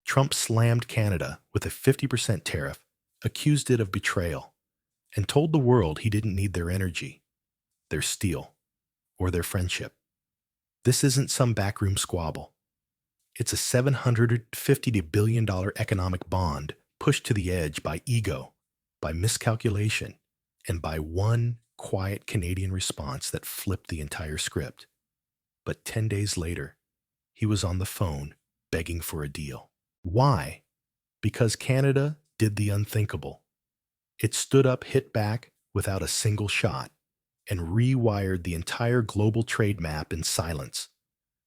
Trump slammed Canada with a 50% tariff, accused it of betrayal, and told the world he didn't need their energy, their steel, or their friendship. This isn't some backroom squabble. It's a $750 billion economic bond pushed to the edge by ego, by miscalculation, and by one quiet Canadian response that flipped the entire script. But 10 days later, he was on the phone begging for a deal. Why? Because Canada did the unthinkable. It stood up, hit back without a single shot, and rewired the entire global trade map in silence.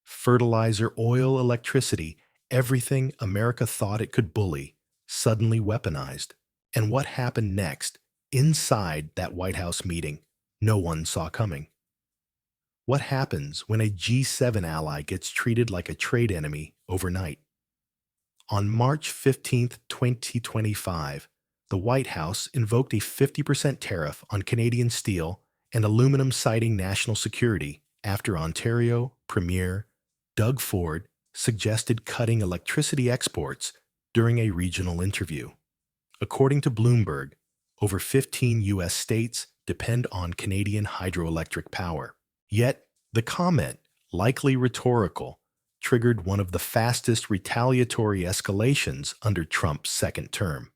Fertilizer, oil, electricity, everything America thought it could bully, suddenly weaponized. And what happened next, inside that White House meeting, no one saw coming. What happens when a G7 ally gets treated like a trade enemy overnight? On March 15, 2025, the White House invoked a 50% tariff on Canadian steel and aluminum, citing national security after Ontario Premier Doug Ford suggested cutting electricity exports during a regional interview. According to Bloomberg, over 15 U.S. states depend on Canadian hydroelectric power. Yet, the comment, likely rhetorical, triggered one of the fastest retaliatory escalations under Trump's second term.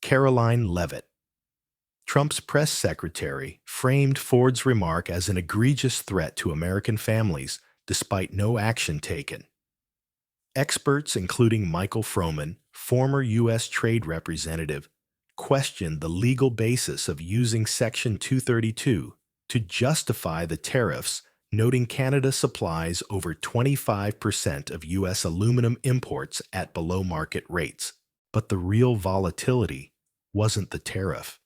Caroline Leavitt, Trump's press secretary, framed Ford's remark as an egregious threat to American families despite no action taken. Experts, including Michael Froman, former U.S. Trade Representative, questioned the legal basis of using Section 232 to justify the tariffs, noting Canada supplies over 25% of U.S. aluminum imports at below-market rates. But the real volatility wasn't the tariff.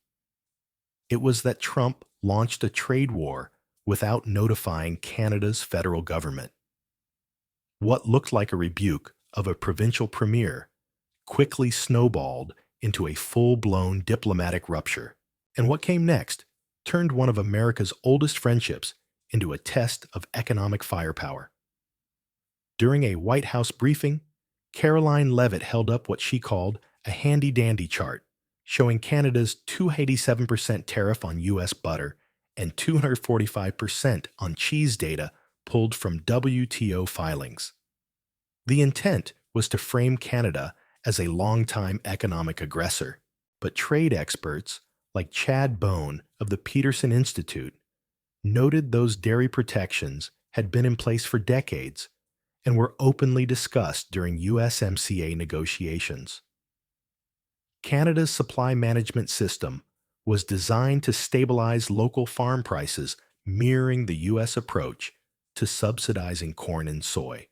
It was that Trump launched a trade war without notifying Canada's federal government. What looked like a rebuke of a provincial premier quickly snowballed into a full-blown diplomatic rupture. And what came next turned one of America's oldest friendships into a test of economic firepower. During a White House briefing, Caroline Leavitt held up what she called a handy-dandy chart, showing Canada's 287% tariff on U.S. butter and 245% on cheese data pulled from WTO filings. The intent was to frame Canada as a longtime economic aggressor, but trade experts like Chad Bone of the Peterson Institute noted those dairy protections had been in place for decades and were openly discussed during USMCA negotiations. Canada's supply management system was designed to stabilize local farm prices, mirroring the U.S. approach to subsidizing corn and soy,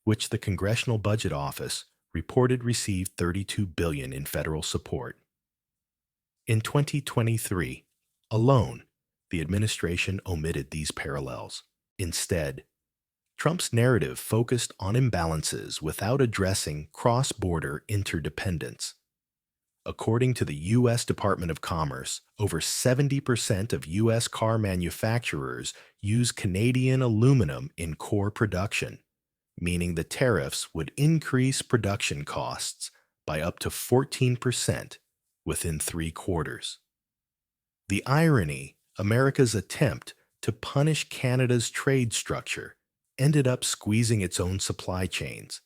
which the Congressional Budget Office reported received $32 billion in federal support. In 2023 alone, the administration omitted these parallels. Instead, Trump's narrative focused on imbalances without addressing cross-border interdependence. According to the U.S. Department of Commerce, over 70% of U.S. car manufacturers use Canadian aluminum in core production, meaning the tariffs would increase production costs by up to 14% within 3 quarters. The irony, America's attempt to punish Canada's trade structure ended up squeezing its own supply chains,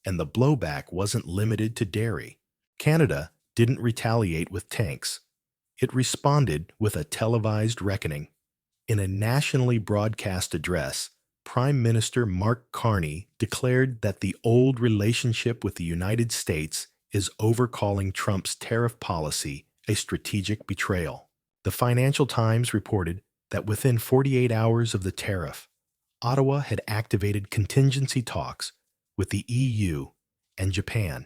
and the blowback wasn't limited to dairy. Canada didn't retaliate with tanks. It responded with a televised reckoning. In a nationally broadcast address, Prime Minister Mark Carney declared that the old relationship with the United States is overcalling Trump's tariff policy a strategic betrayal. The Financial Times reported that within 48 hours of the tariff, Ottawa had activated contingency talks with the EU and Japan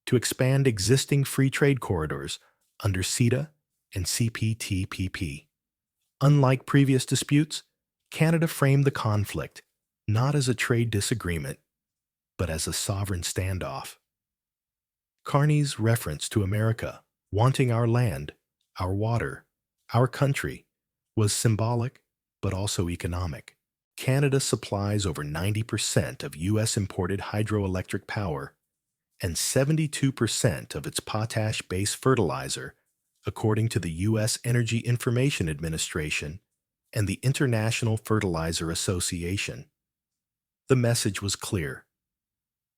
to expand existing free trade corridors under CETA and CPTPP. Unlike previous disputes, Canada framed the conflict not as a trade disagreement, but as a sovereign standoff. Carney's reference to America wanting our land, our water, our country was symbolic but also economic. Canada supplies over 90% of U.S. imported hydroelectric power, and 72% of its potash-based fertilizer, according to the U.S. Energy Information Administration and the International Fertilizer Association. The message was clear.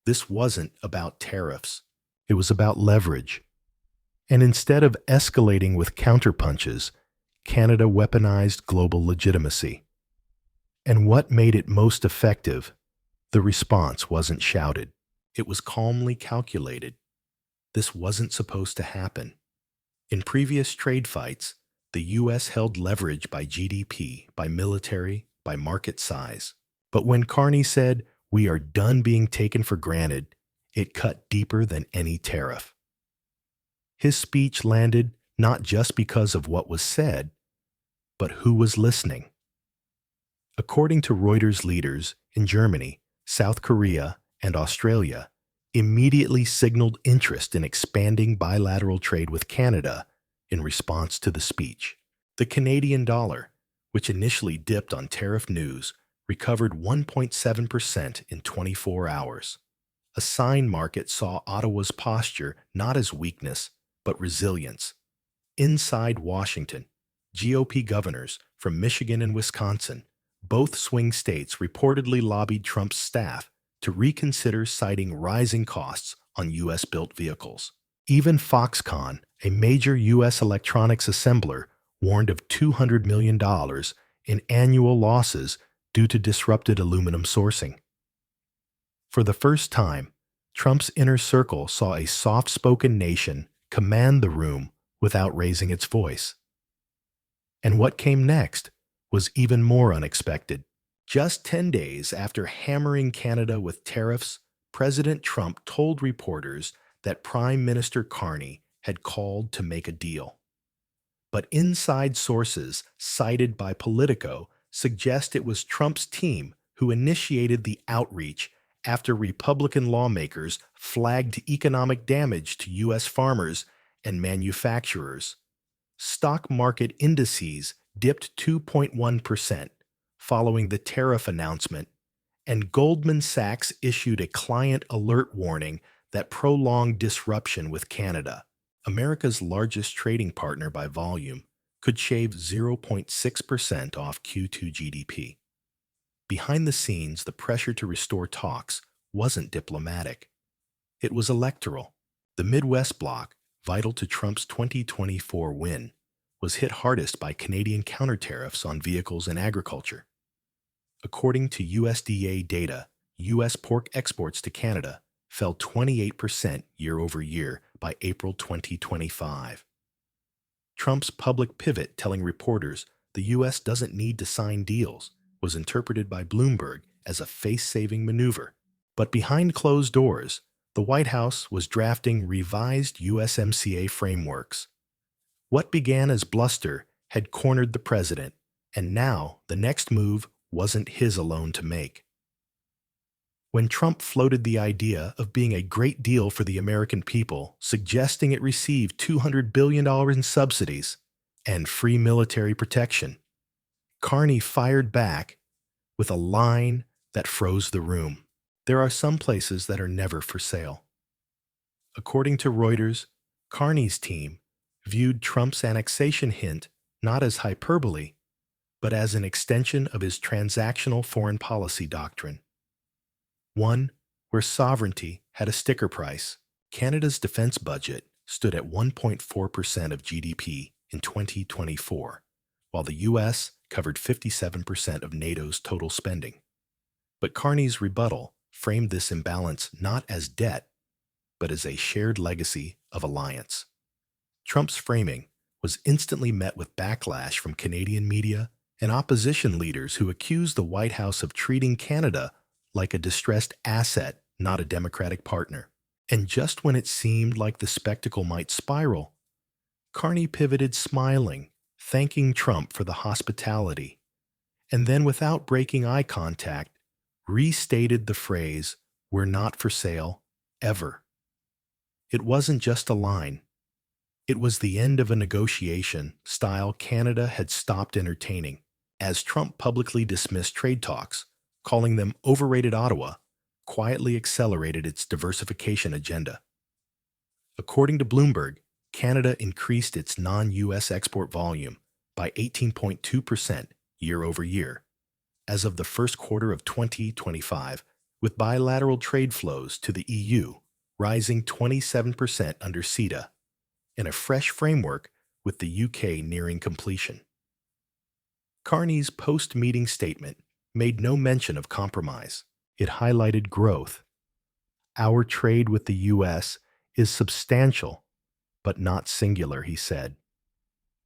This wasn't about tariffs. It was about leverage. And instead of escalating with counterpunches, Canada weaponized global legitimacy. And what made it most effective? The response wasn't shouted. It was calmly calculated. This wasn't supposed to happen. In previous trade fights, the U.S. held leverage by GDP, by military, by market size. But when Carney said, "We are done being taken for granted," it cut deeper than any tariff. His speech landed not just because of what was said, but who was listening. According to Reuters, leaders in Germany, South Korea, and Australia immediately signaled interest in expanding bilateral trade with Canada in response to the speech. The Canadian dollar, which initially dipped on tariff news, recovered 1.7% in 24 hours. A sign market saw Ottawa's posture not as weakness, but resilience. Inside Washington, GOP governors from Michigan and Wisconsin, both swing states, reportedly lobbied Trump's staff to reconsider, citing rising costs on U.S.-built vehicles. Even Foxconn, a major U.S. electronics assembler, warned of $200 million in annual losses due to disrupted aluminum sourcing. For the first time, Trump's inner circle saw a soft-spoken nation command the room without raising its voice. And what came next was even more unexpected. Just 10 days after hammering Canada with tariffs, President Trump told reporters that Prime Minister Carney had called to make a deal. But inside sources cited by Politico suggest it was Trump's team who initiated the outreach after Republican lawmakers flagged economic damage to U.S. farmers and manufacturers. Stock market indices dipped 2.1% following the tariff announcement, and Goldman Sachs issued a client alert warning that prolonged disruption with Canada, America's largest trading partner by volume, could shave 0.6% off Q2 GDP. Behind the scenes, the pressure to restore talks wasn't diplomatic. It was electoral. The Midwest bloc, vital to Trump's 2024 win, was hit hardest by Canadian counter-tariffs on vehicles and agriculture. According to USDA data, U.S. pork exports to Canada fell 28% year over year by April 2025. Trump's public pivot, telling reporters the U.S. doesn't need to sign deals, was interpreted by Bloomberg as a face-saving maneuver. But behind closed doors, the White House was drafting revised USMCA frameworks. What began as bluster had cornered the president, and now the next move wasn't his alone to make. When Trump floated the idea of being a great deal for the American people, suggesting it receive $200 billion in subsidies and free military protection, Carney fired back with a line that froze the room. There are some places that are never for sale. According to Reuters, Carney's team viewed Trump's annexation hint not as hyperbole, but as an extension of his transactional foreign policy doctrine. One where sovereignty had a sticker price. Canada's defense budget stood at 1.4% of GDP in 2024, while the U.S. covered 57% of NATO's total spending. But Carney's rebuttal framed this imbalance not as debt, but as a shared legacy of alliance. Trump's framing was instantly met with backlash from Canadian media and opposition leaders who accused the White House of treating Canada like a distressed asset, not a democratic partner. And just when it seemed like the spectacle might spiral, Carney pivoted, smiling, thanking Trump for the hospitality, and then, without breaking eye contact, restated the phrase, "We're not for sale, ever." It wasn't just a line. It was the end of a negotiation style Canada had stopped entertaining, as Trump publicly dismissed trade talks, calling them overrated. Ottawa quietly accelerated its diversification agenda. According to Bloomberg, Canada increased its non-U.S. export volume by 18.2% year over year as of the first quarter of 2025, with bilateral trade flows to the EU rising 27% under CETA, and a fresh framework with the UK nearing completion. Carney's post-meeting statement made no mention of compromise. It highlighted growth. Our trade with the U.S. is substantial, but not singular, he said.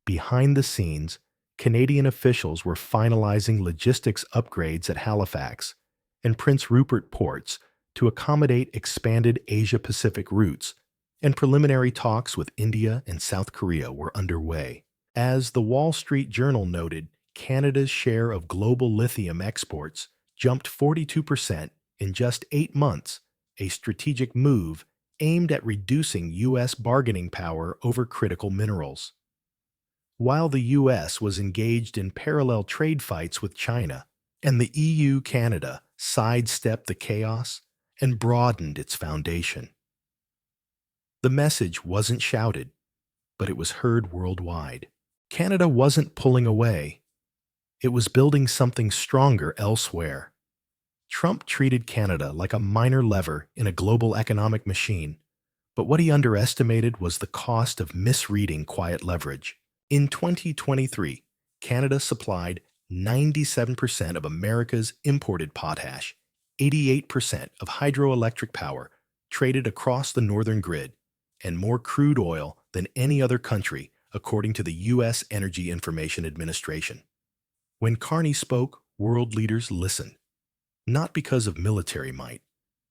Behind the scenes, Canadian officials were finalizing logistics upgrades at Halifax and Prince Rupert ports to accommodate expanded Asia-Pacific routes, and preliminary talks with India and South Korea were underway. As the Wall Street Journal noted, Canada's share of global lithium exports jumped 42% in just 8 months, a strategic move aimed at reducing U.S. bargaining power over critical minerals. While the U.S. was engaged in parallel trade fights with China, and the EU Canada sidestepped the chaos and broadened its foundation. The message wasn't shouted, but it was heard worldwide. Canada wasn't pulling away. It was building something stronger elsewhere. Trump treated Canada like a minor lever in a global economic machine, but what he underestimated was the cost of misreading quiet leverage. In 2023, Canada supplied 97% of America's imported potash, 88% of hydroelectric power traded across the northern grid, and more crude oil than any other country, according to the U.S. Energy Information Administration. When Carney spoke, world leaders listened, not because of military might,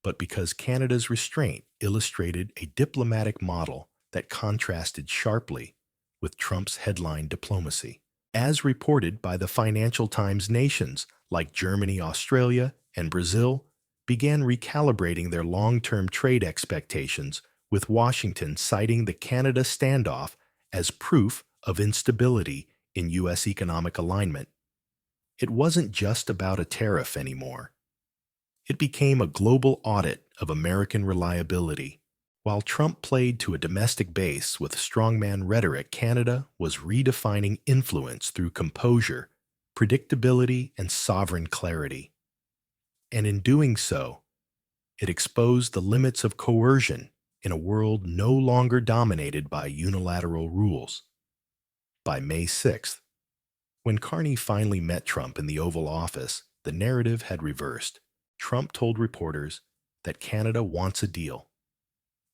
but because Canada's restraint illustrated a diplomatic model that contrasted sharply with Trump's headline diplomacy. As reported by the Financial Times, nations like Germany, Australia, and Brazil began recalibrating their long-term trade expectations, with Washington citing the Canada standoff as proof of instability in U.S. economic alignment. It wasn't just about a tariff anymore. It became a global audit of American reliability. While Trump played to a domestic base with strongman rhetoric, Canada was redefining influence through composure, predictability, and sovereign clarity. And in doing so, it exposed the limits of coercion in a world no longer dominated by unilateral rules. By May 6th, when Carney finally met Trump in the Oval Office, the narrative had reversed. Trump told reporters that Canada wants a deal,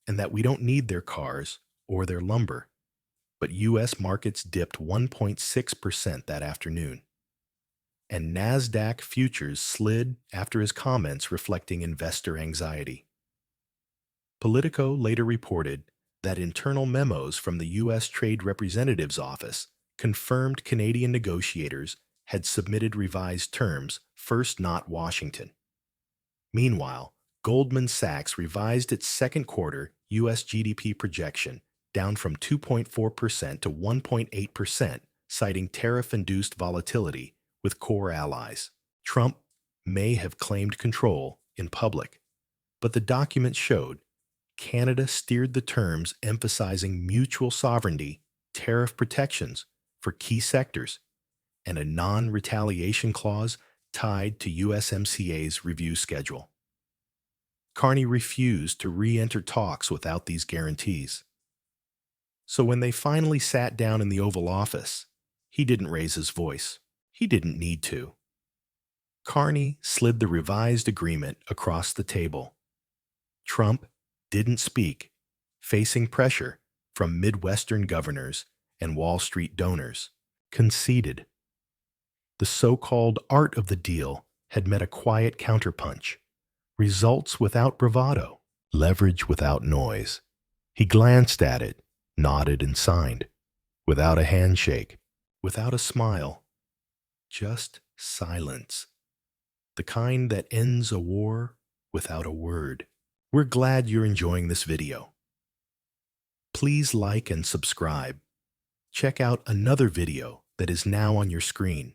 and that we don't need their cars or their lumber. But U.S. markets dipped 1.6% that afternoon, and NASDAQ futures slid after his comments, reflecting investor anxiety. Politico later reported that internal memos from the U.S. Trade Representative's office confirmed Canadian negotiators had submitted revised terms, first not Washington. Meanwhile, Goldman Sachs revised its second quarter U.S. GDP projection down from 2.4% to 1.8%, citing tariff-induced volatility with core allies. Trump may have claimed control in public, but the document showed Canada steered the terms, emphasizing mutual sovereignty, tariff protections for key sectors, and a non-retaliation clause tied to USMCA's review schedule. Carney refused to re-enter talks without these guarantees. So when they finally sat down in the Oval Office, he didn't raise his voice. He didn't need to. Carney slid the revised agreement across the table. Trump didn't speak, facing pressure from Midwestern governors and Wall Street donors, conceded. The so-called art of the deal had met a quiet counterpunch. Results without bravado, leverage without noise. He glanced at it, nodded, and signed, without a handshake, without a smile, just silence. The kind that ends a war without a word. We're glad you're enjoying this video. Please like and subscribe. Check out another video that is now on your screen.